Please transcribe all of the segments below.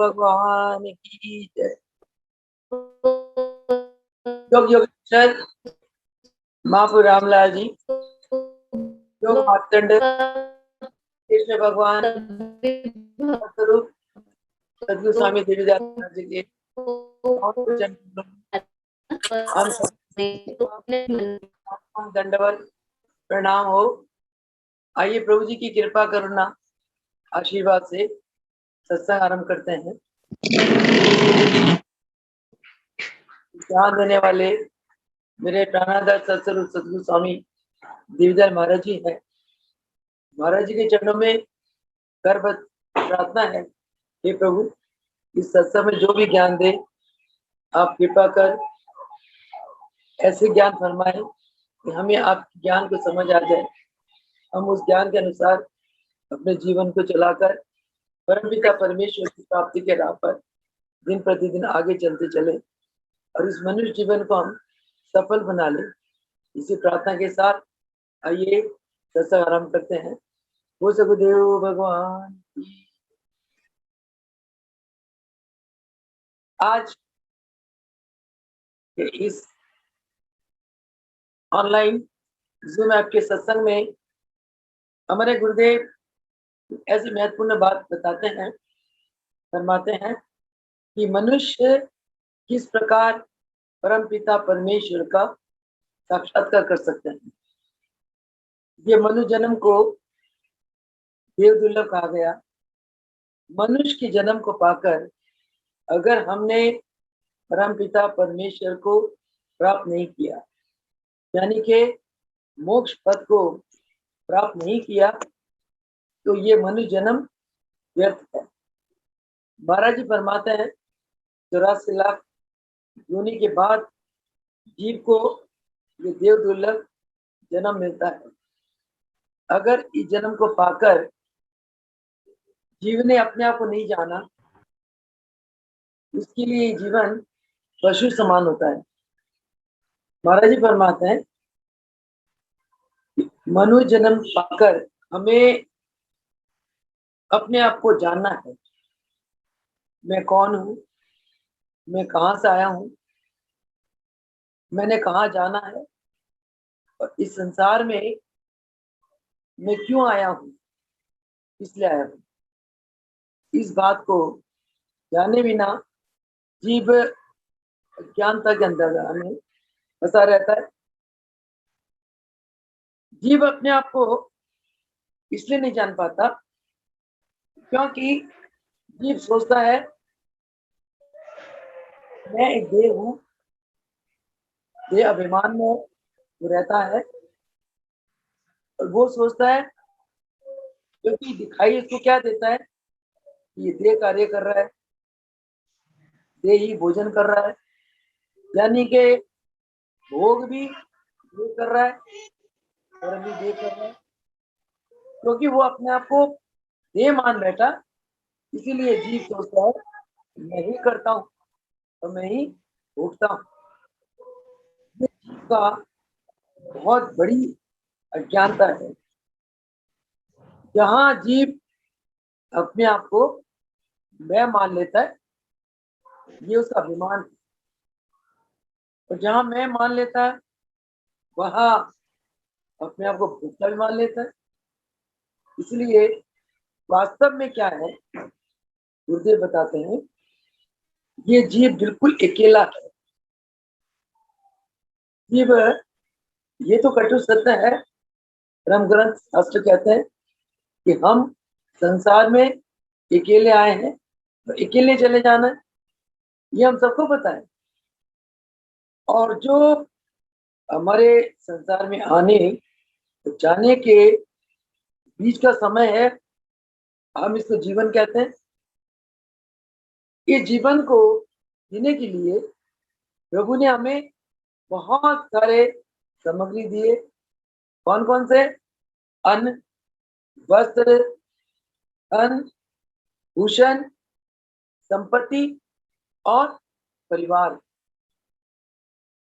भगवान की जय। योग योगेश्वर महाप्रभु रामलाल जी, योग मार्तंड कृष्ण भगवान स्वरूप सदगुरु स्वामी देवीदास जी के हम दंडवत प्रणाम हो। आइए प्रभु जी की कृपा करुणा आशीर्वाद से सत्संग आरंभ करते हैं। ध्यान देने वाले मेरे प्राणाधार सत्स्वरूप सदगुरु स्वामी देवीदास महाराज जी हैं। महाराज जी के चरणों में गर्भ प्रार्थना है, हे प्रभु इस सत्संग में जो भी ज्ञान दे आप कृपा कर ऐसे ज्ञान फरमाए कि हमें आपके ज्ञान को समझ आ जाए, हम उस ज्ञान के अनुसार अपने जीवन को चलाकर परमपिता परमेश्वर की प्राप्ति के राह पर दिन प्रतिदिन आगे चलते चले और इस मनुष्य जीवन को हम सफल बना ले। इसी प्रार्थना के साथ आइए सत्संग आरंभ करते हैं। वो सगुदेव भगवान की। आज के इस ऑनलाइन जूम ऐप के सत्संग में हमारे गुरुदेव ऐसी महत्वपूर्ण बात बताते हैं, फरमाते हैं कि मनुष्य किस प्रकार परम पिता परमेश्वर का साक्षात्कार कर सकते हैं। ये मनुष्य जन्म को देव दुर्लभ कहा गया। मनुष्य के जन्म को पाकर अगर हमने परम पिता परमेश्वर को प्राप्त नहीं किया, यानी कि मोक्ष पद को प्राप्त नहीं किया, तो ये मनुष्य जन्म व्यर्थ है। महाराज जी फरमाते हैं 84 लाख योनि के बाद जीव को ये देव दुर्लभ जन्म मिलता है। अगर इस जन्म को पाकर जीव ने अपने आप को नहीं जाना, उसके लिए जीवन पशु समान होता है। महाराज जी फरमाते हैं मनुष्य जन्म पाकर हमें अपने आप को जानना है। मैं कौन हूँ, मैं कहाँ से आया हूँ, मैंने कहाँ जाना है और इस संसार में मैं क्यों आया हूँ, इसलिए आया हूँ। इस बात को जाने बिना जीव अज्ञानता के अंदर में फंसा रहता है। जीव अपने आप को इसलिए नहीं जान पाता क्योंकि जीव सोचता है मैं एक देह हूँ, देह अभिमान में रहता है और वो सोचता है क्योंकि दिखाई इसको क्या देता है, ये देह कार्य कर रहा है, देह ही भोजन कर रहा है, यानी कि भोग भी देह कर रहा है और भी देह कर रहा है। क्योंकि वो अपने आप को देह मान बैठा, इसीलिए जीव सोचता है मैं ही करता हूँ और मैं ही भोगता हूँ। ये जीव का बहुत बड़ी अज्ञानता है। जहाँ जीव अपने आप को मैं मान लेता है, ये उसका अभिमान है। और जहाँ मैं मान लेता है वहाँ अपने आप को भोक्ता भी मान लेता है। इसलिए वास्तव में क्या है, गुरुदेव बताते हैं ये जीव बिल्कुल अकेला है। जीव ये तो कटु सत्य है। ब्रह्म ग्रंथ शास्त्र कहते हैं कि हम संसार में अकेले आए हैं तो अकेले चले जाना है, ये हम सबको पता है। और जो हमारे संसार में आने जाने के बीच का समय है, हम इसको जीवन कहते हैं। ये जीवन को जीने के लिए प्रभु ने हमें बहुत सारे सामग्री दिए। कौन कौन से? अन्न, वस्त्र, धन, भूषण, संपत्ति और परिवार।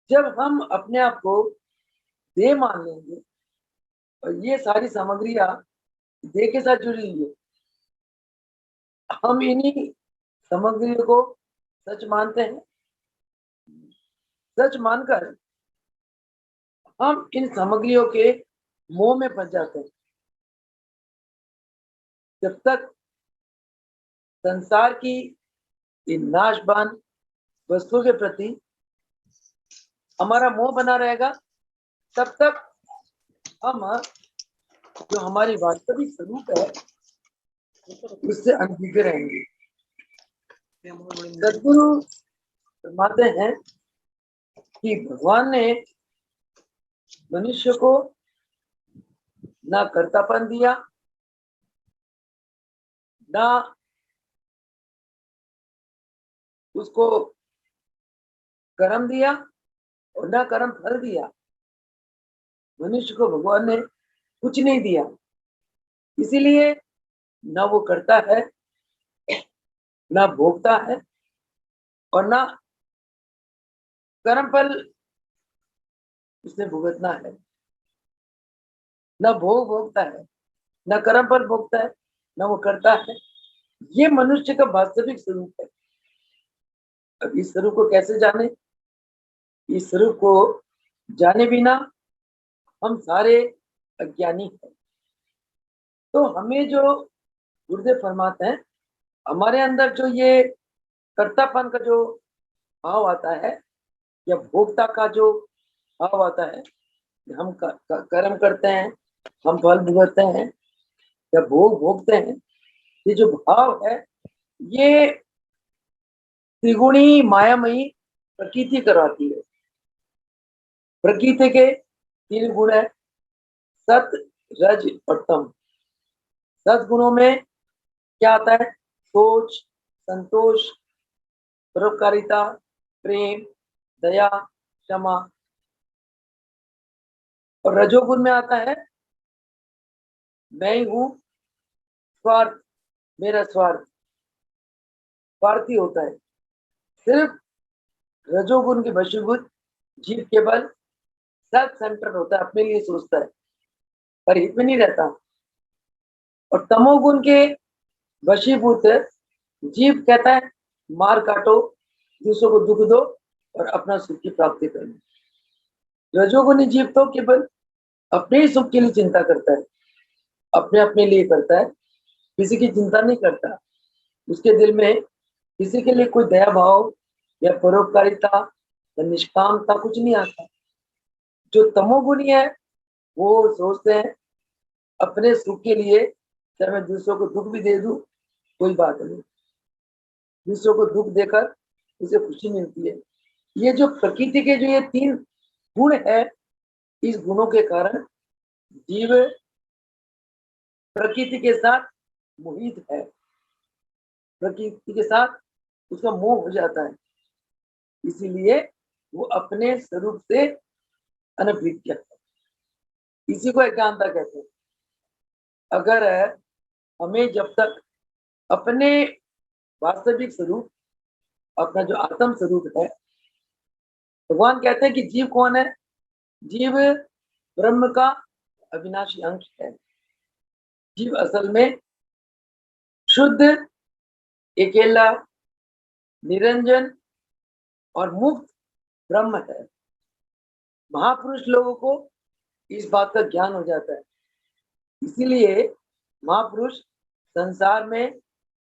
जब हम अपने आप को देह मान लेंगे और ये सारी सामग्रियां देह के साथ जुड़ी हुई है, हम इन्हीं सामग्रियों को सच मानते हैं। सच मानकर हम इन सामग्रियों के मोह में फंस जाते हैं। जब तक संसार की इन नाशवान वस्तुओं के प्रति हमारा मोह बना रहेगा, तब तक हम जो हमारी वास्तविक स्वरूप है उससे अनभिज्ञ रहेंगे। सदगुरु फरमाते हैं कि भगवान ने मनुष्य को ना कर्तापन दिया, ना उसको कर्म दिया और ना कर्म फल दिया। मनुष्य को भगवान ने कुछ नहीं दिया, इसीलिए ना वो करता है, ना भोगता है और ना कर्म फल उसने भुगतना है। ना भोग भोगता है, ना कर्म फल भोगता है, ना वो करता है। ये मनुष्य का वास्तविक स्वरूप है। अब इस स्वरूप को कैसे जाने? इस स्वरूप को जाने बिना हम सारे अज्ञानी हैं। तो हमें जो गुरुदेव फरमाते हैं, हमारे अंदर जो ये कर्तापन का जो भाव आता है या भोक्ता का जो भाव आता है, हम कर्म करते हैं, हम फल भुगतते हैं या भोग भोगते हैं, ये जो भाव है ये त्रिगुणी मायामयी प्रकृति करवाती है। प्रकृति के 3 गुण है, सत रज और तम। सद्गुणों में क्या आता है? सोच, संतोष, परोपकारिता, प्रेम, दया, क्षमा। और रजोगुण में आता है मैं ही हूं, स्वार्थ, मेरा स्वार्थ, स्वार्थी होता है। सिर्फ रजोगुण के वशीभूत जीव केवल सेल्फ सेंटर होता है, अपने लिए सोचता है, पर हित में नहीं रहता। और तमोगुण के वशीभूत जीव कहता है मार काटो, दूसरों को दुख दो और अपना सुख की प्राप्ति करो। रजोगुणी जीव तो केवल अपने ही सुख के लिए चिंता करता है, अपने अपने लिए करता है, किसी की चिंता नहीं करता। उसके दिल में किसी के लिए कोई दया भाव या परोपकारिता या निष्कामता कुछ नहीं आता। जो तमोगुणी है वो सोचते हैं अपने सुख के लिए, चाहे मैं दूसरों को दुख भी दे दूं कोई बात नहीं, दूसरों को दुख देकर उसे खुशी मिलती है। ये जो प्रकृति के जो ये 3 गुण है, इस गुणों के कारण जीव प्रकृति के साथ मोहित है, प्रकृति के साथ उसका मोह हो जाता है, इसीलिए वो अपने स्वरूप से अनभिज्ञ है। इसी को अज्ञानता कहते हैं। अगर हमें जब तक अपने वास्तविक स्वरूप, अपना जो आत्म स्वरूप है, भगवान कहते हैं कि जीव कौन है? जीव ब्रह्म का अविनाशी अंश है। जीव असल में शुद्ध, अकेला, निरंजन और मुक्त ब्रह्म है। महापुरुष लोगों को इस बात का ज्ञान हो जाता है, इसीलिए महापुरुष संसार में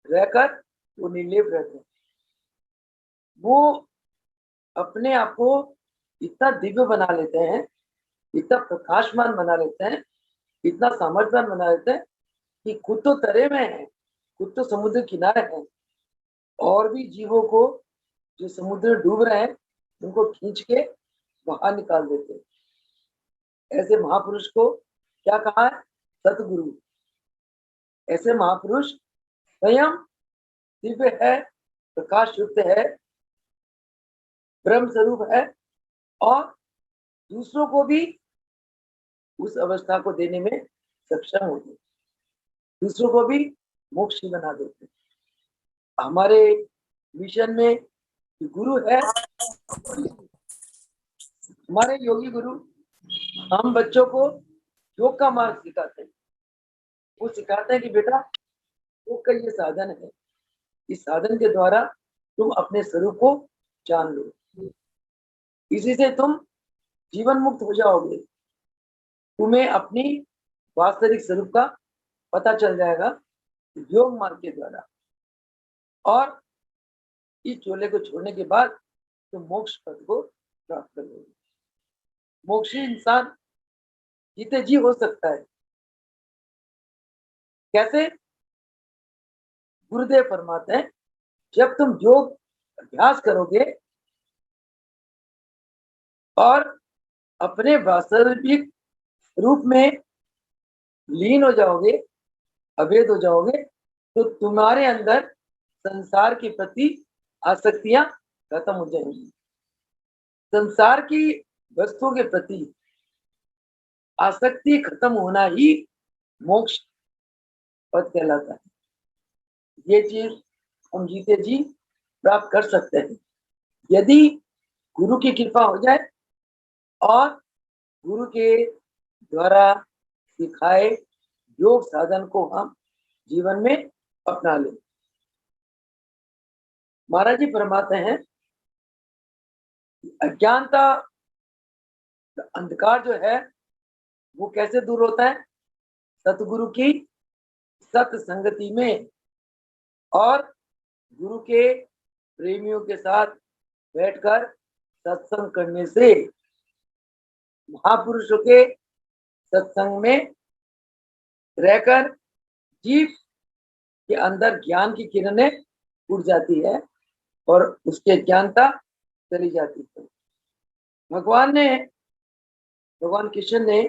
रहकर वो निर्लेप रहते हैं। वो अपने आप को इतना दिव्य बना लेते हैं, इतना प्रकाशमान बना लेते हैं, इतना सामर्थ्यवान बना लेते हैं कि खुद तो तरे में है, खुद तो समुद्र किनारे है, और भी जीवों को जो समुद्र डूब रहे हैं उनको खींच के बाहर निकाल देते हैं। ऐसे महापुरुष को क्या कहा है? सतगुरु। ऐसे महापुरुष स्वयं दिव्य है, प्रकाश युक्त है, ब्रह्म स्वरूप है और दूसरों को भी उस अवस्था को देने में सक्षम होते, दूसरों को भी मोक्ष बना देते। हमारे मिशन में गुरु है, हमारे योगी गुरु। हम बच्चों को योग का मार्ग सिखाते हैं। वो सिखाते हैं कि बेटा योग का ये साधन है, इस साधन के द्वारा तुम अपने स्वरूप को जान लो, इसी से तुम जीवन मुक्त हो जाओगे। तुम्हें अपनी वास्तविक स्वरूप का पता चल जाएगा योग मार्ग के द्वारा, और इस चोले को छोड़ने के बाद तुम मोक्ष पद को प्राप्त कर लोगे। मोक्षी इंसान जीते जी हो सकता है। कैसे? गुरुदेव फरमाते हैं, जब तुम योग अभ्यास करोगे और अपने वास्तविक रूप में लीन हो जाओगे, अभेद हो जाओगे, तो तुम्हारे अंदर संसार के प्रति आसक्तियां खत्म हो जाएंगी। संसार की वस्तुओं के प्रति आसक्ति खत्म होना ही मोक्ष पद कहलाता है। ये चीज हम जीते जी प्राप्त कर सकते हैं यदि गुरु की कृपा हो जाए और गुरु के द्वारा सिखाए योग साधन को हम जीवन में अपना लें। महाराज जी फरमाते हैं, अज्ञानता अंधकार जो है वो कैसे दूर होता है? सतगुरु की सत्संगति में और गुरु के प्रेमियों के साथ बैठकर सत्संग करने से। महापुरुषों के सत्संग में रहकर जीव के अंदर ज्ञान की किरणें उड़ जाती है और उसके ज्ञानता चली जाती है। भगवान कृष्ण ने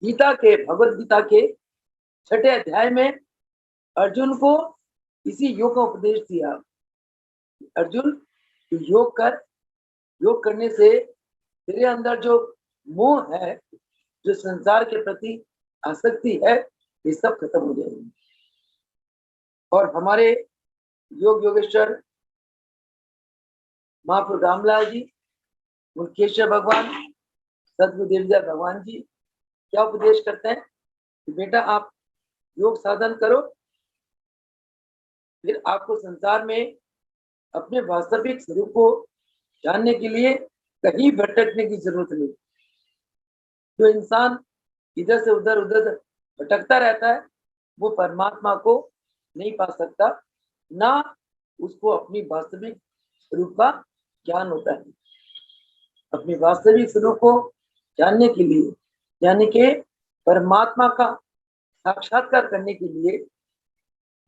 भगवत गीता के 6ठे अध्याय में अर्जुन को इसी योग का उपदेश दिया। अर्जुन, योग कर, योग करने से तेरे अंदर जो मोह है, जो संसार के प्रति आसक्ति है, ये सब खत्म हो जाएगी। और हमारे योग योगेश्वर महाप्रभु रामलाल जी, मुकेश्वर भगवान, सदगुरुदेव भगवान जी क्या उपदेश करते हैं कि बेटा आप योग साधन करो, फिर आपको संसार में अपने वास्तविक स्वरूप को जानने के लिए कहीं भटकने की जरूरत नहीं। जो इंसान इधर से उधर भटकता रहता है वो परमात्मा को नहीं पा सकता, ना उसको अपनी वास्तविक स्वरूप का ज्ञान होता है। अपनी वास्तविक स्वरूप को जानने के लिए, यानी कि परमात्मा का साक्षात्कार करने के लिए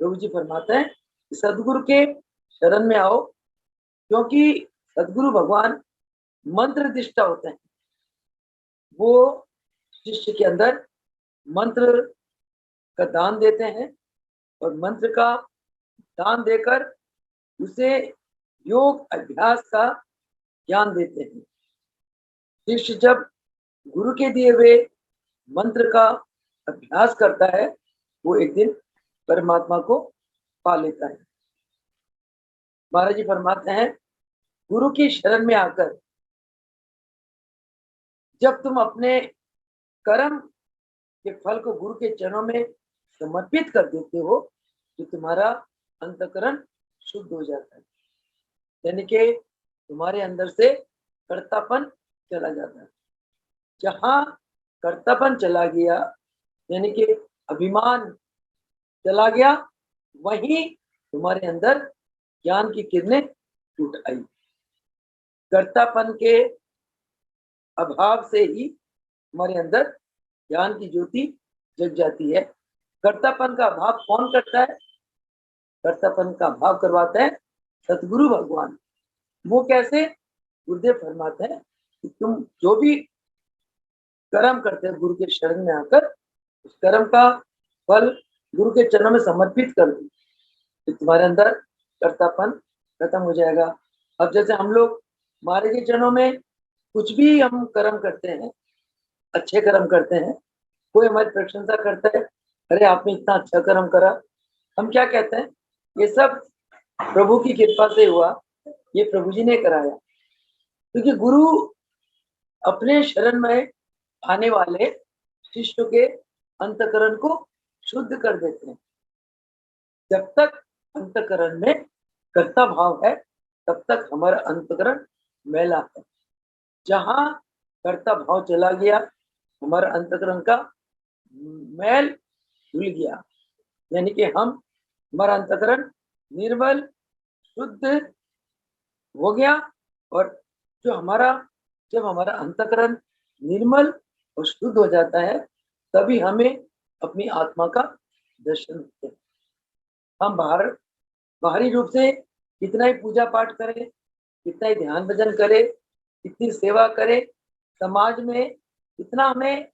प्रभु जी फरमाते हैं सदगुरु के शरण में आओ, क्योंकि सदगुरु भगवान मंत्र दिष्टा होते हैं। वो शिष्य के अंदर मंत्र का दान देते हैं और मंत्र का दान देकर उसे योग अभ्यास का ज्ञान देते हैं। शिष्य जब गुरु के दिए हुए मंत्र का अभ्यास करता है वो एक दिन परमात्मा को पा लेता है। महाराज जी फरमाते हैं, गुरु की शरण में आकर जब तुम अपने कर्म के फल को गुरु के चरणों में समर्पित कर देते हो तो तुम्हारा अंतःकरण शुद्ध हो जाता है, यानी कि तुम्हारे अंदर से कर्तापन चला जाता है। जहां कर्तापन चला गया, यानी कि अभिमान चला गया, वहीं तुम्हारे अंदर ज्ञान की किरणें टूट आई। कर्तापन के अभाव से ही हमारे अंदर ज्ञान की ज्योति जग जाती है। कर्तापन का भाव कौन करता है? कर्तापन का भाव करवाते हैं सतगुरु भगवान। वो कैसे? गुरुदेव फरमाते हैं कि तुम जो भी कर्म करते हो गुरु के शरण में आकर उस कर्म का फल गुरु के चरणों में समर्पित कर दो तो तुम्हारे अंदर कर्तापन खत्म हो जाएगा। अब जैसे हम लोग हमारे के चरणों में कुछ भी हम कर्म करते हैं, अच्छे कर्म करते हैं, कोई हमारी प्रशंसा करता है, अरे आपने इतना अच्छा कर्म करा, हम क्या कहते हैं? ये सब प्रभु की कृपा से हुआ, ये प्रभु जी ने कराया। क्योंकि गुरु अपने शरण में आने वाले शिष्य के अंतकरण को शुद्ध कर देते हैं। जब तक अंतकरण में कर्ता भाव है तब तक हमारा अंतकरण मैला है। जहां कर्ता भाव चला गया हमारा अंतकरण का मैल धुल गया, यानी कि हमारा अंतकरण निर्मल शुद्ध हो गया। और जब हमारा अंतकरण निर्मल और शुद्ध हो जाता है तभी हमें अपनी आत्मा का दर्शन होता है। हम बाहरी रूप से कितना ही पूजा पाठ करें, कितना ही ध्यान भजन करें, कितनी सेवा करें, समाज में कितना हमें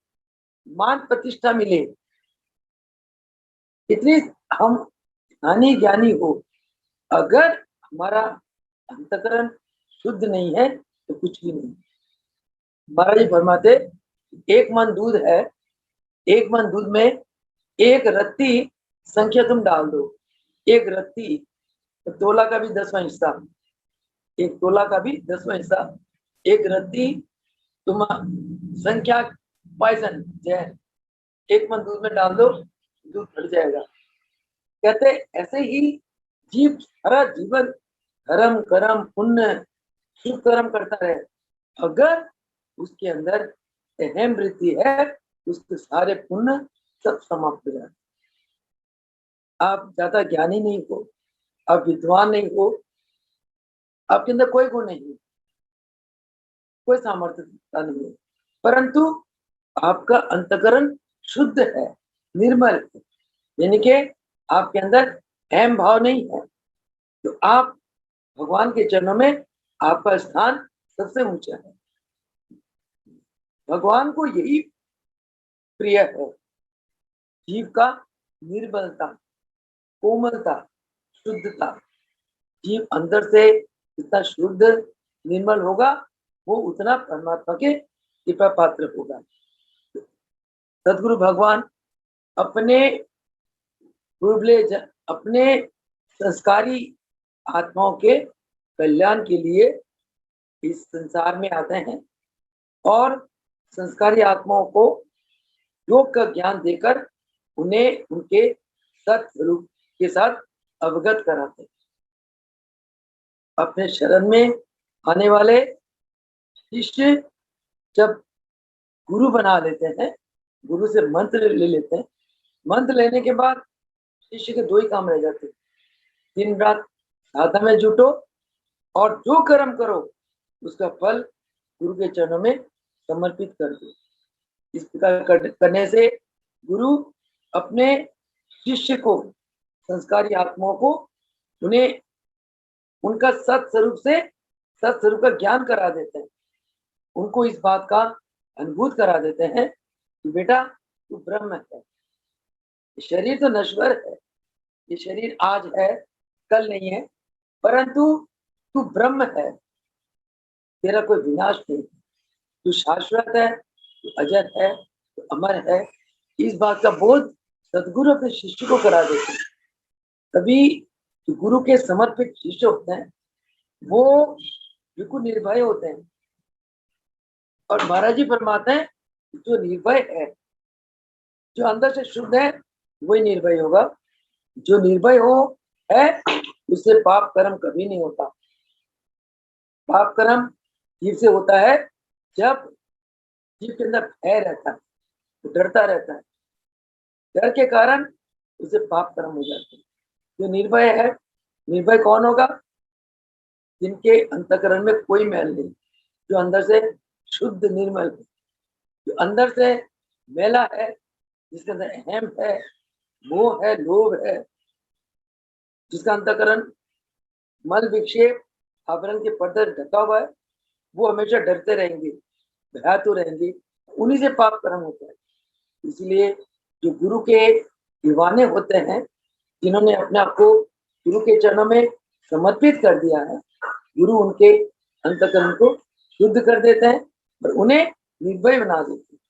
मान प्रतिष्ठा मिले, कितनी हम ज्ञानी ज्ञानी हो, अगर हमारा अंतकरण शुद्ध नहीं है तो कुछ भी नहीं। महाराज जी फरमाते एक मन दूध है, एक मन दूध में एक रत्ती संख्या तुम डाल दो, एक रत्ती तो तोला का भी 10वां हिस्सा, एक तोला का भी 10वां हिस्सा, एक रत्ती तुम संख्या पॉइजन जहर एक मन दूध में डाल दो, दूध फट जाएगा। कहते ऐसे ही जीव सारा जीवन धर्म कर्म पुण्य शुभ कर्म करता रहे, अगर उसके अंदर अहम वृत्ति है उसके सारे पुण्य सब समाप्त हो जाते। आप ज्यादा ज्ञानी नहीं हो, आप विद्वान नहीं हो, आपके अंदर कोई गुण नहीं है, कोई सामर्थ्यता नहीं है, परंतु आपका अंतकरण शुद्ध है, निर्मल है, यानी कि आपके अंदर अहम भाव नहीं है, तो आप भगवान के चरणों में आपका स्थान सबसे ऊंचा है। भगवान को यही प्रिय है, जीव का निर्बलता, कोमलता, शुद्धता। जीव अंदर से जितना शुद्ध निर्मल होगा वो उतना परमात्मा के कृपा पात्र होगा। सदगुरु भगवान अपने अपने संस्कारी आत्माओं के कल्याण के लिए इस संसार में आते हैं और संस्कारी आत्माओं को योग का ज्ञान देकर उन्हें उनके सत्स्वरूप के साथ अवगत कराते हैं। अपने शरण में आने वाले शिष्य जब गुरु बना लेते हैं, गुरु से मंत्र ले लेते हैं, मंत्र लेने के बाद शिष्य के दो ही काम रह जाते हैं, दिन रात साधना में जुटो और जो कर्म करो उसका फल गुरु के चरणों में समर्पित कर दो। इस प्रकार करने से गुरु अपने शिष्य को, संस्कारी आत्माओं को, उन्हें उनका सत्स्वरूप का ज्ञान करा देते हैं, उनको इस बात का अनुभूत करा देते हैं कि बेटा तू ब्रह्म है, शरीर तो नश्वर है, ये शरीर आज है कल नहीं है, परंतु तू ब्रह्म है, तेरा कोई विनाश नहीं, तू शाश्वत है, तू अजर है, तू अमर है। इस बात का बोध सदगुरु अपने शिष्य को करा देते हैं। तभी जो गुरु के समर्पित शिष्य होते हैं वो बिल्कुल निर्भय होते हैं। और महाराज जी फरमाते हैं जो निर्भय है, जो अंदर से शुद्ध है वही निर्भय होगा। जो निर्भय हो है उससे पाप कर्म कभी नहीं होता। पाप कर्म जीव से होता है जब जीव के अंदर भय रहता है, तो डरता रहता है, डर के कारण उसे पाप कर्म हो जाते हैं। जो निर्भय है, निर्भय कौन होगा? जिनके अंतकरण में कोई मैल नहीं, जो अंदर से शुद्ध निर्मल है, जो अंदर से मैला है, जिसके अंदर अहम है, मोह है, लोभ है, जिसका अंतकरण मल विक्षेप आवरण के पर्दे ढका हुआ है, वो हमेशा डरते रहेंगे, भयातु रहेंगे, उन्हीं से पाप कर्म होता है। इसलिए जो गुरु के दीवाने होते हैं, जिन्होंने अपने आप को गुरु के चरणों में समर्पित कर दिया है, गुरु उनके अंतकरण को शुद्ध कर देते हैं और उन्हें निर्भय बना देते हैं।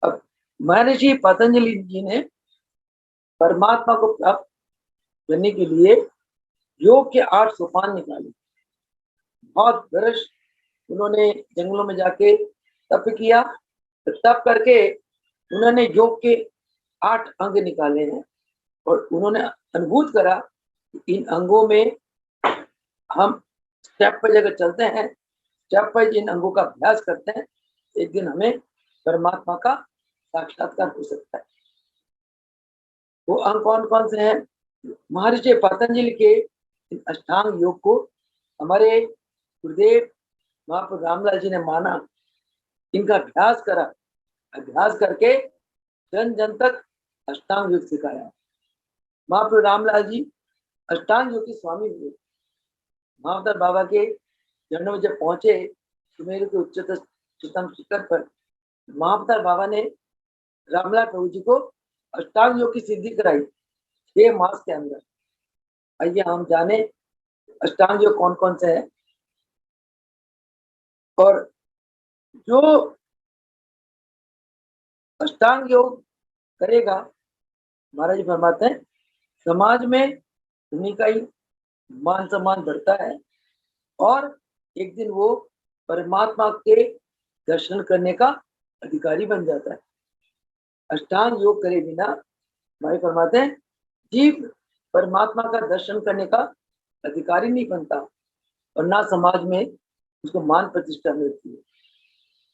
अब महर्षि पतंजलि जी ने परमात्मा को प्राप्त करने के लिए योग के 8 सोपान निकाले। बहुत वर्ष उन्होंने जंगलों में जाके तप किया, तप करके उन्होंने योग के 8 अंग निकाले हैं और उन्होंने अनुभूत करा इन अंगों में हम स्टेप पर जगह चलते हैं, स्टेप पर इन अंगों का अभ्यास करते हैं, एक दिन हमें परमात्मा का साक्षात्कार हो सकता है। वो अंग कौन कौन से हैं? महर्षि पतंजलि के अष्टांग योग को हमारे गुरुदेव महाप्रभु रामलाल जी ने माना, इनका अभ्यास करा, अभ्यास करके जन जन तक अष्टांग योग सिखाया। महाप्रभु रामलाल जी अष्टांग योग के स्वामी हुए। महावतार बाबा के चरणों में जब पहुंचे सुमेरु के उच्चतम शिखर पर, महावतार बाबा ने रामलाल प्रभु जी को अष्टांग योग की सिद्धि कराई 6 मास के अंदर। आइए हम जाने अष्टांग योग कौन कौन से है। और जो अष्टांग योग करेगा, महाराज जी फरमाते हैं, समाज में उन्हीं का ही मान सम्मान बढ़ता है और एक दिन वो परमात्मा के दर्शन करने का अधिकारी बन जाता है। अष्टांग योग करे बिना, भाई फरमाते हैं, जीव परमात्मा का दर्शन करने का अधिकारी नहीं बनता और ना समाज में उसको मान प्रतिष्ठा मिलती है।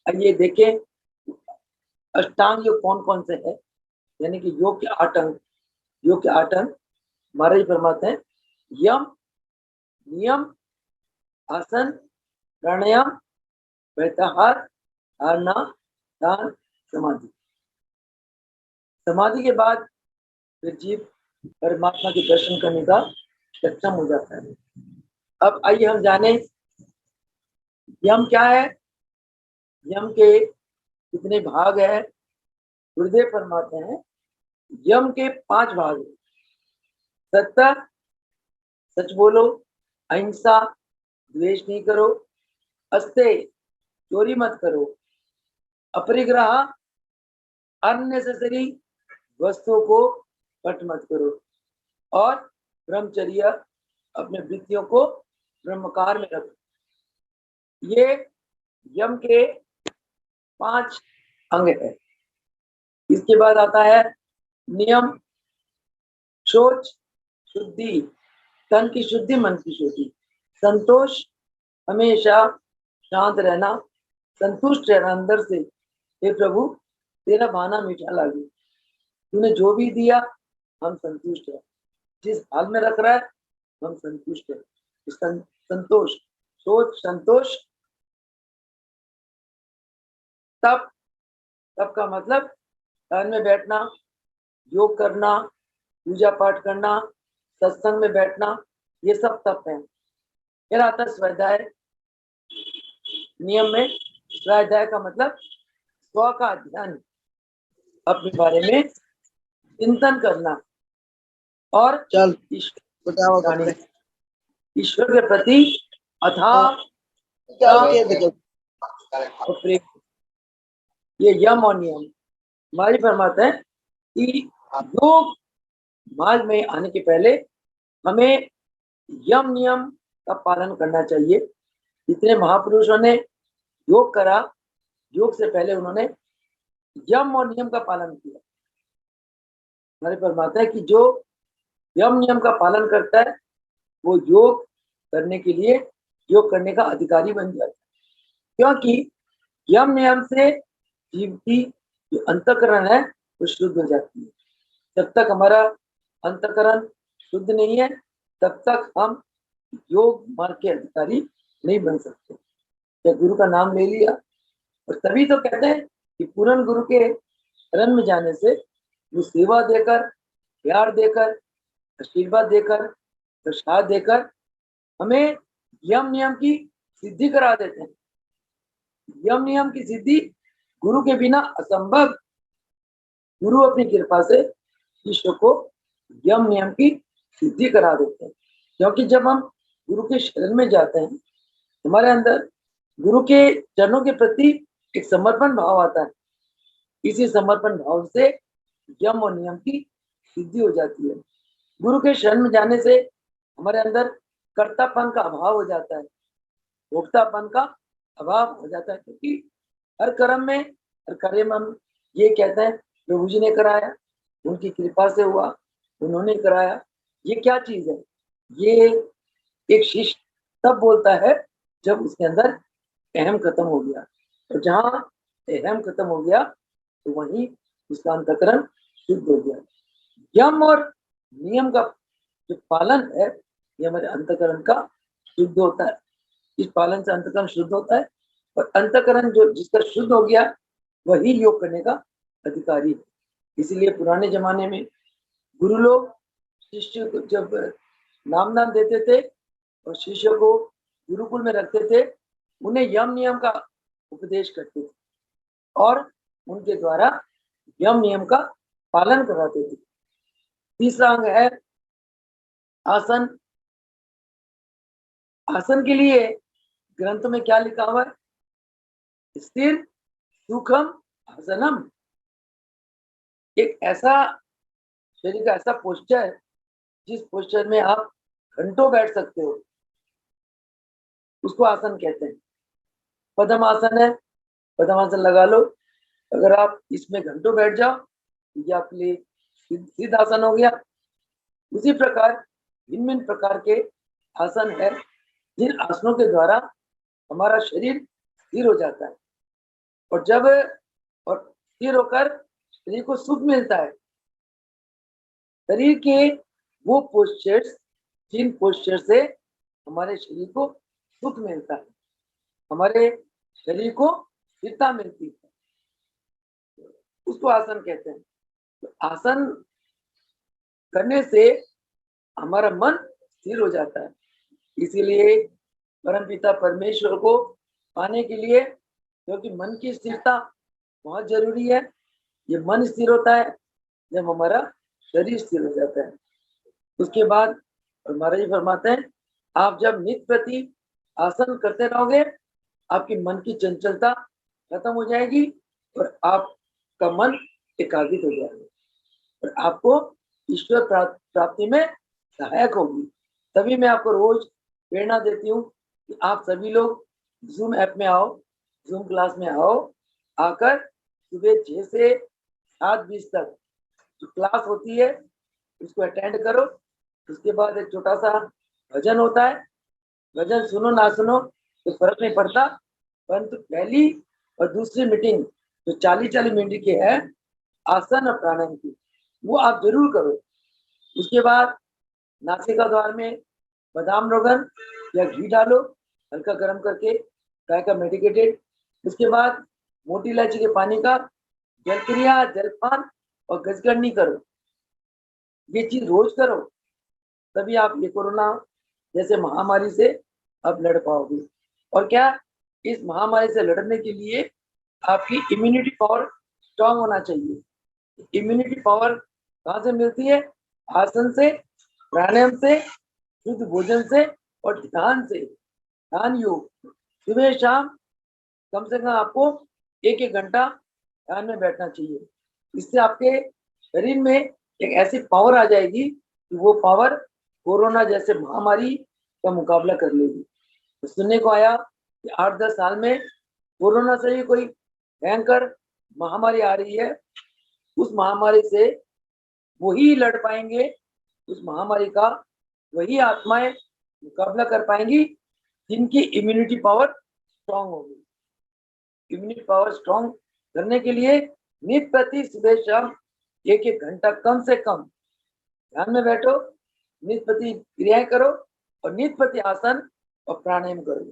आइए देखें अष्टांग योग कौन कौन से है, यानी कि योग के 8 अंग। योग के 8 अंग महाराज फरमाते हैं, यम, नियम, आसन, प्राणायाम, प्रत्याहार, धारणा, ध्यान, समाधि। समाधि के बाद फिर जीव परमात्मा के दर्शन करने का सक्षम हो जाता है। अब आइए हम जाने यम क्या है, यम के कितने भाग है। गुरुदेव फरमाते हैं यम के 5 भाग है। सत्य, सच बोलो, अहिंसा, द्वेष नहीं करो, अस्तेय, चोरी मत करो, अपरिग्रह, अननेसेसरी वस्तुओं को कट मत करो, और ब्रह्मचर्य, अपने वृत्तियों को ब्रह्मकार में रखो। ये यम के 5 अंग है। इसके बाद आता है नियम, शौच, शुद्धि, तन की शुद्धि, मन की शुद्धि, संतोष, हमेशा शांत रहना, संतुष्ट रहना अंदर से, हे प्रभु तेरा भाना मीठा लागे, तूने जो भी दिया हम संतुष्ट है, जिस हाल में रख रहा है हम संतुष्ट है। संतोष, सोच, संतोष। तप, तप का मतलब ध्यान में बैठना, योग करना, पूजा पाठ करना, सत्संग में बैठना, ये सब तप है। फिर आता है स्वाध्याय। नियम में स्वाध्याय का मतलब स्व का अध्ययन, अपने बारे में चिंतन करना और ईश्वर के प्रति अथाह प्रेम, ये यम और नियम। हमारी फरमाते हैं कि योग मार्ग में आने के पहले हमें यम नियम का पालन करना चाहिए। जितने महापुरुषों ने योग करा, योग से पहले उन्होंने यम और नियम का पालन किया। हमारे फरमाता है कि जो यम नियम का पालन करता है वो योग करने के लिए, योग करने का अधिकारी बन जाता है, क्योंकि यम नियम से जीव की जो अंतःकरण है वो शुद्ध हो जाती है। जब तक हमारा अंतःकरण शुद्ध नहीं है तब तक हम योग मार्ग के अधिकारी नहीं बन सकते। जब गुरु का नाम ले लिया, और तभी तो कहते हैं कि पूर्ण गुरु के शरण में जाने से वो सेवा देकर, प्यार देकर, आशीर्वाद देकर, प्रसाद देकर हमें यम नियम की सिद्धि करा देते हैं। यम नियम की सिद्धि गुरु के बिना असंभव। गुरु अपनी कृपा से शिष्य को यम नियम की सिद्धि करा देते हैं, क्योंकि जब हम गुरु के शरण में जाते हैं हमारे अंदर गुरु के चरणों के प्रति एक समर्पण भाव आता है। इसी समर्पण भाव से यम और नियम की सिद्धि हो जाती है। गुरु के शरण में जाने से हमारे अंदर कर्तापन का अभाव हो जाता है, भोक्तापन का अभाव हो जाता है, क्योंकि हर कर्म में, हर कार्य में हम ये कहते हैं प्रभु जी ने कराया, उनकी कृपा से हुआ, उन्होंने कराया। ये क्या चीज है? ये एक शिष्य तब बोलता है जब उसके अंदर अहम खत्म हो गया, और जहाँ अहम खत्म हो गया तो वहीं उसका अंतःकरण शुद्ध हो गया। यम और नियम का जो पालन है, ये हमारे अंतःकरण का शुद्ध होता है। इस पालन से अंतःकरण शुद्ध होता है, और अंतःकरण जो जिसका शुद्ध हो गया वही योग करने का अधिकारी है। इसलिए पुराने जमाने में गुरु लोग शिष्य को जब नाम देते थे और शिष्य को गुरुकुल में रखते थे, उन्हें यम नियम का उपदेश करते थे और उनके द्वारा यम नियम का पालन कराते थे। तीसरा अंग है आसन। आसन के लिए ग्रंथ में क्या लिखा हुआ है? स्थिर सुखम आसनम। एक ऐसा शरीर का ऐसा पोस्चर जिस पोस्चर में आप घंटों बैठ सकते हो, उसको आसन कहते हैं। पद्म आसन है, पद्म आसन लगा लो। अगर आप इसमें घंटों बैठ जाओ तो ये आपके लिए सिद्ध आसन हो गया। उसी प्रकार भिन्न भिन्न प्रकार के आसन है, जिन आसनों के द्वारा हमारा शरीर स्थिर हो जाता है, और जब और स्थिर होकर शरीर को सुख मिलता है। शरीर के वो पोस्चर्स जिन पोस्चर से हमारे शरीर को सुख मिलता है, हमारे शरीर को स्थिरता मिलती है, उसको आसन कहते हैं। तो आसन करने से हमारा मन स्थिर हो जाता है। इसीलिए परमपिता परमेश्वर को पाने के लिए, क्योंकि मन की स्थिरता बहुत जरूरी है, ये मन स्थिर होता है जब हमारा शरीर स्थिर हो जाता है। उसके बाद महाराज जी फरमाते हैं, आप जब नित्य प्रति आसन करते रहोगे, आपकी मन की चंचलता खत्म हो जाएगी और आपका मन एकाग्रित हो जाएगा, और आपको ईश्वर प्राप्ति में सहायक होगी। तभी मैं आपको रोज प्रेरणा देती हूँ कि आप सभी लोग जूम ऐप में आओ, जूम क्लास में आओ, आकर सुबह 6 से 7:20 तक जो क्लास होती है उसको अटेंड करो। उसके बाद एक छोटा सा भजन होता है, भजन सुनो ना सुनो तो फर्क नहीं पड़ता, परंतु पहली और दूसरी मीटिंग जो 40-40 मिनट की है आसन और प्राणायाम की, वो आप जरूर करो। उसके बाद नासिका द्वार में बादाम रोगन या घी डालो, हल्का गर्म करके गाय का मेडिकेटेड। उसके बाद मोटी इलायची के पानी का जलक्रिया, जलपान और गजगरनी करो। ये चीज रोज करो, तभी आप ये कोरोना जैसे महामारी से आप लड़ पाओगे। और क्या, इस महामारी से लड़ने के लिए आपकी इम्यूनिटी पावर स्ट्रांग होना चाहिए। इम्यूनिटी पावर कहाँ से मिलती है? आसन से, प्राणायाम से, शुद्ध भोजन से और ध्यान से। ध्यान योग सुबह शाम कम से कम आपको 1-1 घंटा ध्यान में बैठना चाहिए। इससे आपके शरीर में एक ऐसी पावर आ जाएगी कि वो पावर कोरोना जैसे महामारी का मुकाबला कर लेगी। तो सुनने को आया कि 8-10 साल में कोरोना से ही कोई भयंकर महामारी आ रही है। उस महामारी से वही लड़ पाएंगे, उस महामारी का वही आत्माएं मुकाबला कर पाएंगी जिनकी इम्यूनिटी पावर स्ट्रांग होगी। इम्यूनिटी पावर स्ट्रांग करने के लिए नित्य प्रति सुबह शाम 1-1 घंटा कम से कम ध्यान में बैठो, नित्य प्रति क्रियाएं करो और नित्य प्रति आसन और प्राणायाम करो।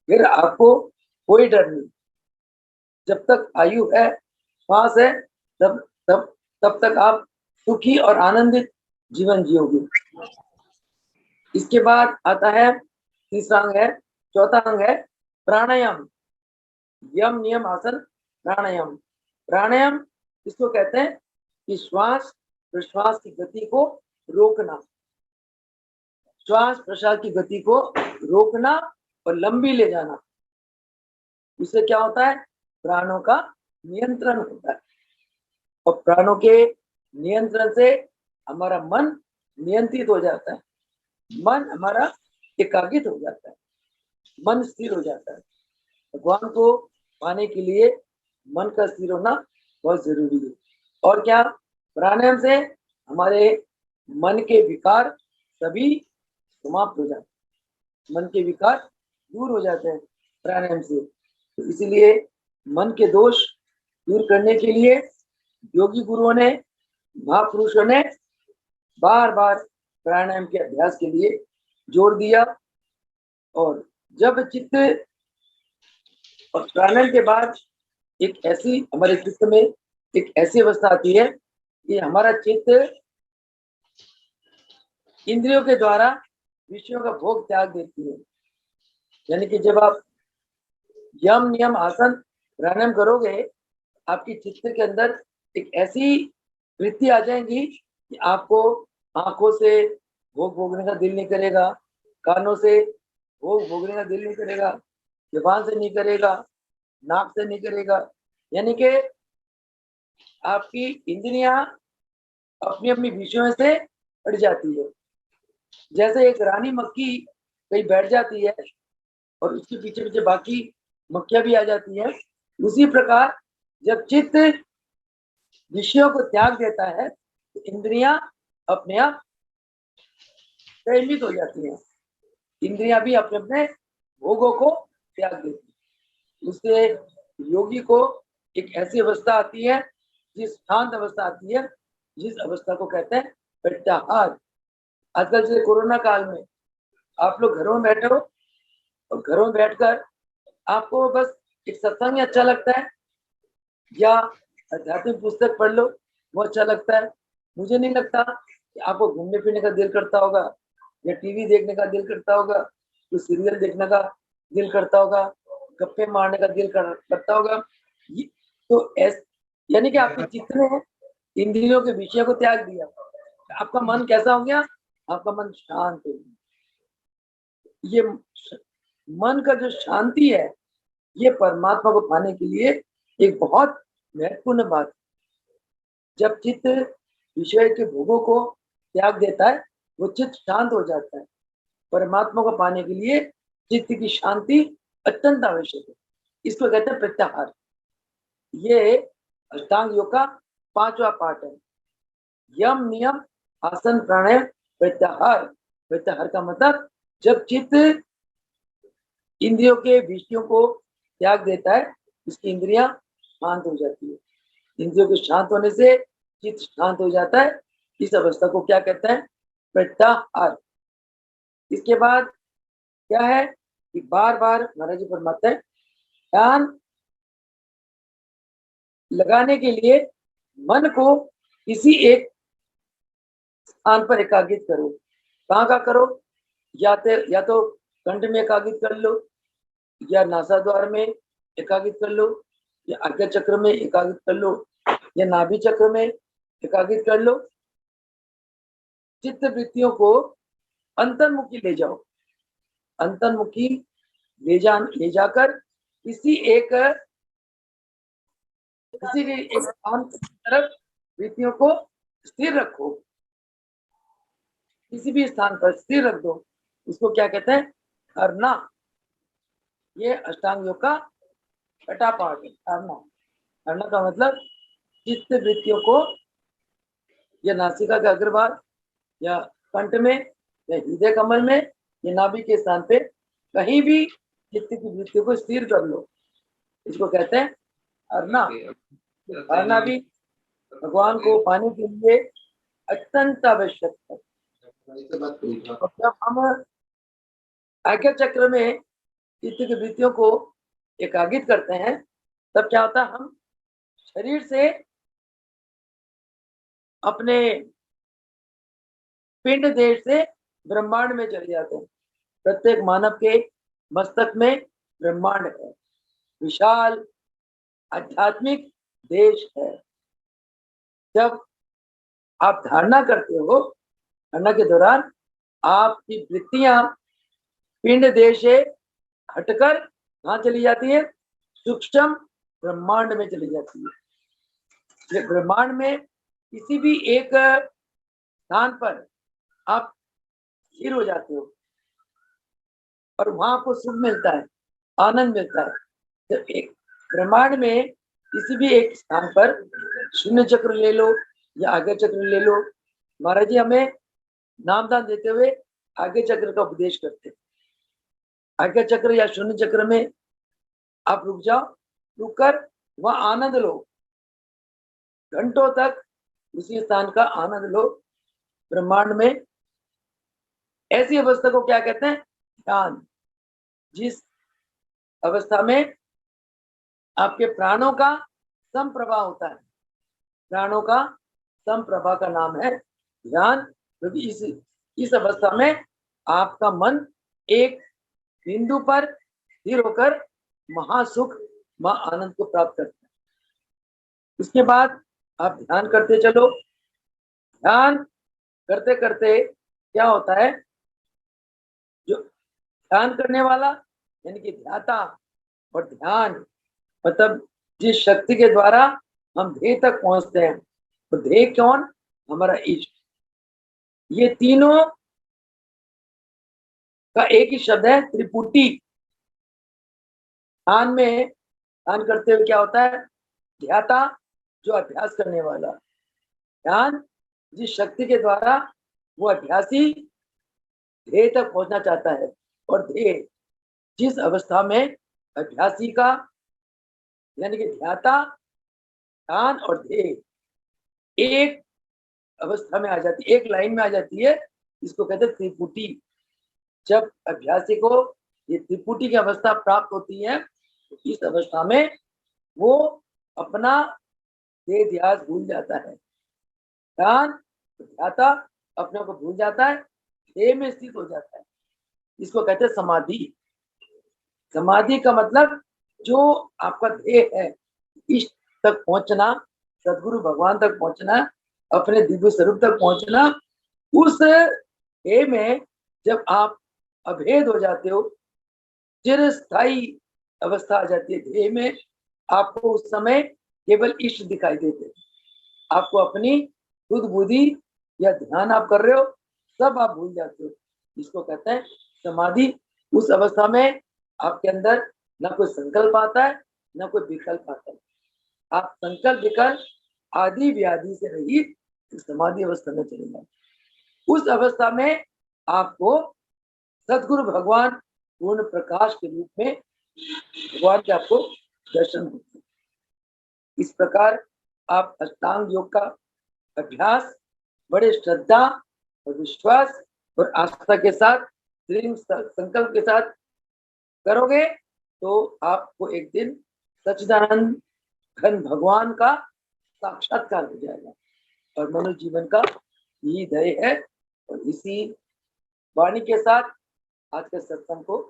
फिर आपको कोई डर नहीं। जब तक आयु है, श्वास है, तब तक आप सुखी और आनंदित जीवन जियोगे। इसके बाद आता है तीसरा अंग है, चौथा अंग है प्राणायाम। यम नियम आसन प्राणायाम। प्राणायाम इसको कहते हैं कि श्वास प्रश्वास की गति को रोकना, श्वास प्रश्वास की गति को रोकना और लंबी ले जाना। इससे क्या होता है? प्राणों का नियंत्रण होता है, और प्राणों के नियंत्रण से हमारा मन नियंत्रित हो जाता है, मन हमारा एकाग्रित हो जाता है, मन स्थिर हो जाता है। भगवान को पाने के लिए मन का स्थिर होना बहुत जरूरी है। और क्या, प्राणायाम से हमारे मन के विकार सभी समाप्त हो जाते हैं, मन के विकार दूर हो जाते हैं प्राणायाम से। तो इसीलिए मन के दोष दूर करने के लिए योगी गुरुओं ने, महापुरुषों ने बार बार प्राणायाम के अभ्यास के लिए जोर दिया। और जब चित्त, और प्राणायाम के बाद एक ऐसी हमारे चित्त में एक ऐसी अवस्था आती है कि हमारा चित्त इंद्रियों के द्वारा विषयों का भोग त्याग देती है। यानी कि जब आप यम नियम आसन प्राणायाम करोगे, आपकी चित्त के अंदर एक ऐसी वृत्ति आ जाएंगी कि आपको आंखों से भोग भोगने का दिल नहीं करेगा, कानों से भोग भोगने का दिल नहीं करेगा, जुबान से नहीं करेगा, नाक से नहीं करेगा। यानी कि आपकी इंद्रियां अपनी अपनी विषयों से हट जाती है। जैसे एक रानी मक्खी कहीं बैठ जाती है और उसके पीछे पीछे बाकी मक्खियां भी आ जाती है, उसी प्रकार जब चित्त विषयों को त्याग देता है तो इंद्रियां अपने आप संयमित हो जाती हैं। इंद्रियां भी अपने अपने भोगों को त्याग देती है। उससे योगी को एक ऐसी अवस्था आती है, जिस शांत अवस्था आती है, जिस अवस्था को कहते हैं प्रत्याहार। आजकल जैसे कोरोना काल में आप लोग घरों में बैठे हो और घरों में बैठकर आपको बस एक सत्संग अच्छा लगता है या आध्यात्मिक पुस्तक पढ़ लो, वो अच्छा लगता है। मुझे नहीं लगता कि आपको घूमने फिरने का दिल करता होगा या टीवी देखने का दिल करता होगा, कोई सीरियल देखने का दिल करता होगा, गप्पे मारने का दिल करता होगा। तो यानी कि आपके चित्त ने इंद्रियों के विषय को त्याग दिया, आपका मन कैसा हो गया? आपका मन शांत हो गया। ये मन का जो शांति है, ये परमात्मा को पाने के लिए एक बहुत महत्वपूर्ण बात है। जब चित्त विषय के भोगों को त्याग देता है, वो चित्त शांत हो जाता है। परमात्मा को पाने के लिए चित्त की शांति अत्यंत आवश्यक है। इसको कहते हैं प्रत्याहार। ये अष्टांग योग का 5वां पार्ट है। यम नियम आसन प्राणायाम प्रत्याहार। प्रत्याहार का मतलब जब चित्त इंद्रियों के विषयों को त्याग देता है, उसकी इंद्रियां शांत हो जाती है। इंद्रियों के शांत होने से चित्त शांत हो जाता है। इस अवस्था को क्या कहते हैं? प्रत्याहार। इसके बाद क्या है कि बार बार महाराज जी फरमाते हैं, ध्यान लगाने के लिए मन को किसी एक स्थान पर एकाग्रित करो। कहाँ का करो? या तो कंठ में एकाग्रित कर लो, या नासाद्वार में एकाग्रित कर लो, या आज्ञा चक्र में एकाग्रित कर लो, या नाभि चक्र में एकाग्रित कर लो। चित्त वृत्तियों को अंतर्मुखी ले जाओ। अंतर्मुखी ले जाकर किसी भी एक स्थान की तरफ वृत्तियों को स्थिर रखो। किसी भी स्थान पर स्थिर रख दो। उसको क्या कहते हैं? धारणा। ये अष्टांग योग का 6वां पार्ट है, धारणा। धारणा का मतलब चित्त वृत्तियों को या नासिका के अग्रभाग या कंठ में या हृदय कमल में या नाभि के स्थान पे कहीं भी चित्त की वृत्तियों को स्थिर कर लो। इसको कहते हैं धारणा। धारणा भी भगवान को पाने के लिए अत्यंत आवश्यक है। और जब हम आज्ञा चक्र में चित्त की वृत्तियों को एकाग्रित करते हैं, तब क्या होता है? हम शरीर से अपने पिंड देश से ब्रह्मांड में चले जाते हैं। प्रत्येक मानव के मस्तक में ब्रह्मांड है, विशाल आध्यात्मिक देश है। जब आप धारणा करते हो, धारणा के दौरान आपकी वृत्तियां पिंड देश से हटकर कहाँ चली जाती है? सूक्ष्म ब्रह्मांड में चली जाती है। ब्रह्मांड में किसी भी एक स्थान पर आप स्थिर हो जाते हो और वहां आपको सुख मिलता है, आनंद मिलता है। जब एक ब्रह्मांड में किसी भी एक स्थान पर शून्य चक्र ले लो या आज्ञा चक्र ले लो, महाराज जी हमें नामदान देते हुए आज्ञा चक्र का उपदेश करते हैं। आज्ञा चक्र या शून्य चक्र में आप रुक जाओ, रुक कर वहां आनंद लो, घंटों तक उसी स्थान का आनंद लो। ब्रह्मांड में ऐसी अवस्था को क्या कहते हैं? ध्यान। जिस अवस्था में आपके प्राणों का समप्रभा होता है, प्राणों का समप्रभा का नाम है ध्यान। क्योंकि इस अवस्था में आपका मन एक बिंदु पर स्थिर होकर महासुख आनंद को प्राप्त करता है। उसके बाद आप ध्यान करते चलो। ध्यान करते करते क्या होता है? जो ध्यान करने वाला यानी कि ध्याता और ध्यान मतलब जिस शक्ति के द्वारा हम ध्येय तक पहुंचते हैं, तो ध्येय कौन? हमारा इष्ट। ये तीनों का एक ही शब्द है, त्रिपुटी। ध्यान करते हुए क्या होता है? ध्याता जो अभ्यास करने वाला, ध्यान जिस शक्ति के द्वारा वो अभ्यासी ध्येय तक पहुंचना चाहता है, और ध्येय जिस अवस्था में अभ्यासी का यानी कि ध्याता, ध्यान और ध्येय एक अवस्था में आ जाती है, एक लाइन में आ जाती है, इसको कहते हैं त्रिपुटी। जब अभ्यासी को ये त्रिपुटी की अवस्था प्राप्त होती है, तो इस अवस्था में वो अपना देह ध्यास भूल जाता है। ध्यान ध्याता अपने को भूल जाता है, देह में स्थित हो जाता है। इसको कहते हैं समाधि। समाधि का मतलब जो आपका देह है, इष्ट तक पहुंचना, सदगुरु भगवान तक पहुंचना, अपने दिव्य स्वरूप तक पहुंचना, उस देह में जब आप अभेद हो जाते हो, चिरस्थायी अवस्था आ जाती है देह में, आपको उस समय केवल इष्ट दिखाई देते, आपको अपनी खुद बुद्धि या ध्यान आप कर रहे हो सब आप भूल जाते हो। इसको कहते हैं समाधि। उस अवस्था में आपके अंदर ना कोई संकल्प आता है, ना कोई विकल्प आता है। आप संकल्प विकल्प आदि व्याधि से रहित समाधि अवस्था में चले जाए। उस अवस्था में आपको सदगुरु भगवान पूर्ण प्रकाश के रूप में भगवान के आपको दर्शन होते हैं। इस प्रकार आप अष्टांग योग का अभ्यास बड़े श्रद्धा और विश्वास और आस्था के साथ, दृढ़ संकल्प के साथ करोगे तो आपको एक दिन सच्चिदानंद घन भगवान का साक्षात्कार हो जाएगा। और मनुष्य जीवन का यही ध्येय है। और इसी वाणी के साथ आज के सत्संग को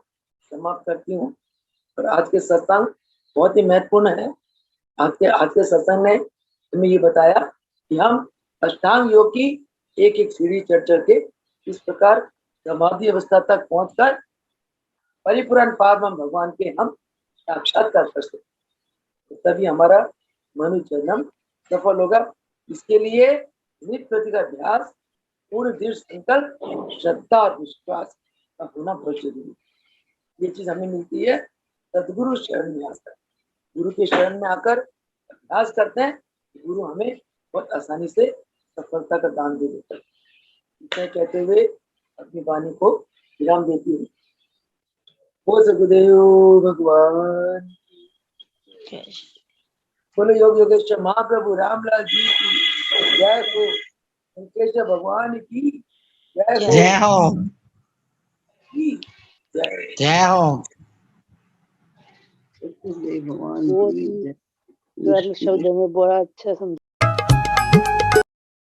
समाप्त करती हूँ। और आज के सत्संग बहुत ही महत्वपूर्ण है। आज के सत्संग ने हमें ये बताया कि हम अष्टांग योग की एक एक सीढ़ी चढ़ चढ़ के इस प्रकार समाधि अवस्था तक पहुंचकर परिपूर्ण पारब्रह्म भगवान के हम साक्षात्कार कर सकते, तो तभी हमारा मनुष्य जन्म सफल होगा। इसके लिए नित्य प्रति का अभ्यास, पूर्ण दृढ़ संकल्प, श्रद्धा और विश्वास का होना बहुत जरूरी है। ये चीज हमें मिलती है सदगुरु शरण में आकर। गुरु के शरण में आकर अभ्यास करते हैं, गुरु हमें बहुत आसानी से सफलता का दान दे देता है। इतना कहते हुए अपनी वाणी को विराम देती हूँ। बोल सदगुरुदेव भगवान, बोलो योग योगेश्वर महाप्रभु रामलाल जी की जय हो, वेंकटेश्वर भगवान की जय हो, जय हो, जय हो भगवान वो शब्द में बड़ा अच्छा समझ